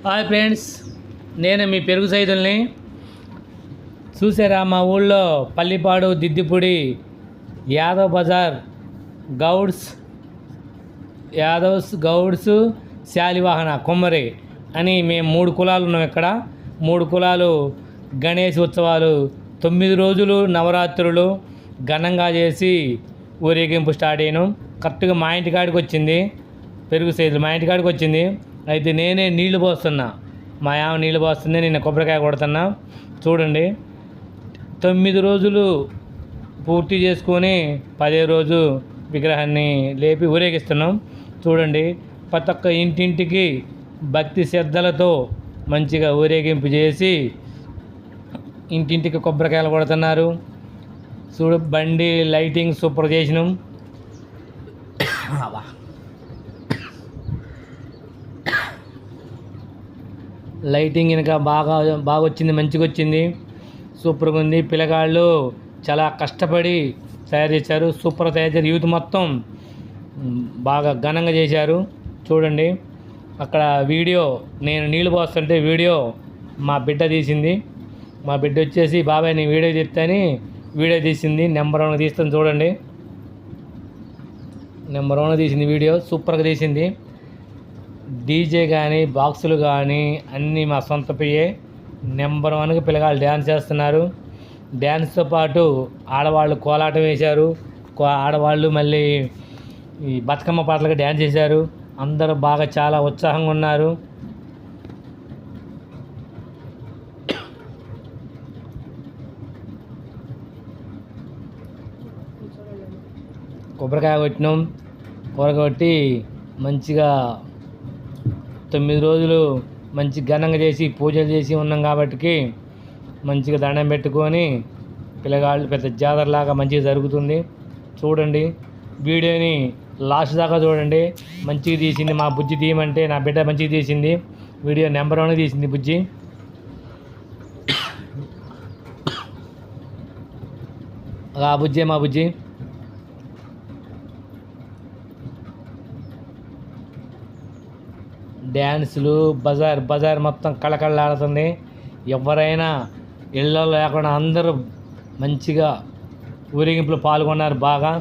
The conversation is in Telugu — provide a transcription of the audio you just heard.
హాయ్ ఫ్రెండ్స్, నేను మీ పెరుగు సైదుల్ని. చూసారా మా ఊళ్ళో పల్లిపాడు, దిద్దిపూడి, యాదవ్ బజార్, గౌడ్స్, శాలివాహన, కొమ్మరి అని మేము 3 కులాలు ఉన్నాం ఇక్కడ. 3 కులాలు గణేష్ ఉత్సవాలు 9 రోజులు నవరాత్రులు ఘనంగా చేసి ఊరేగింపు స్టార్ట్ అయ్యాను. కరెక్ట్గా మా ఇంటికాడికి వచ్చింది పెరుగు సైజులు, మా ఇంటికాడికి వచ్చింది. అయితే నేనే నీళ్లు పోస్తున్నా, మా యామ నీళ్లు పోస్తుంది, నేను కొబ్బరికాయ కొడుతున్నా. చూడండి, 9 రోజులు పూర్తి చేసుకొని 10వ రోజు విగ్రహాన్ని లేపి ఊరేగిస్తున్నాం. చూడండి, ప్రతి ఒక్క ఇంటింటికి భక్తి శ్రద్ధలతో మంచిగా ఊరేగింపు చేసి ఇంటింటికి కొబ్బరికాయలు కొడుతున్నారు. చూడు, బండి లైటింగ్ సూపర్ చేసినాం. లైటింగ్ ఇంకా బాగా వచ్చింది, మంచిగా వచ్చింది, సూపర్గా ఉంది. పిల్లగాళ్ళు చాలా కష్టపడి తయారు చేశారు, సూపర్ తయారు చేశారు. యూత్ మొత్తం బాగా ఘనంగా చేశారు. చూడండి, అక్కడ వీడియో నేను నీళ్ళు పోస్తుంటే వీడియో మా బిడ్డ తీసింది. మా బిడ్డ వచ్చేసి బాబాయ్ నేను వీడియో తీస్తాని వీడియో తీసింది. నెంబర్ 1 తీస్తాను చూడండి, నెంబర్ 1 తీసింది వీడియో, సూపర్గా తీసింది. డీజే కానీ బాక్సులు కానీ అన్నీ మా సొంత పియ్యే. నెంబర్ 1కి పిల్లగాళ్ళు డ్యాన్స్ చేస్తున్నారు. డ్యాన్స్తో పాటు ఆడవాళ్ళు కోలాటం వేశారు. ఆడవాళ్ళు మళ్ళీ ఈ బతుకమ్మ పాటలకు డ్యాన్స్ చేశారు. అందరూ బాగా చాలా ఉత్సాహంగా ఉన్నారు. కొబ్బరికాయ కొట్టినాం, కొట్టి మంచిగా 9 రోజులు మంచి ఘనంగా చేసి పూజలు చేసి ఉన్నాం కాబట్టి మంచిగా దండం పెట్టుకొని పిల్లగాళ్ళు పెద్ద జాతరలాగా మంచిగా జరుగుతుంది. చూడండి, వీడియోని లాస్ట్ దాకా చూడండి, మంచిగా తీసింది మా బుజ్జి. తీయమంటే నా బిడ్డ మంచిగా తీసింది వీడియో, నెంబర్ 1 తీసింది బుజ్జి. ఆ బుజ్జి మా బుజ్జి. డ్యాన్సులు బజార్ మొత్తం కళకళలాడుతుంది. ఎవరైనా ఇళ్ళలో లేకుండా అందరూ మంచిగా ఊరేగింపులో పాల్గొన్నారు బాగా.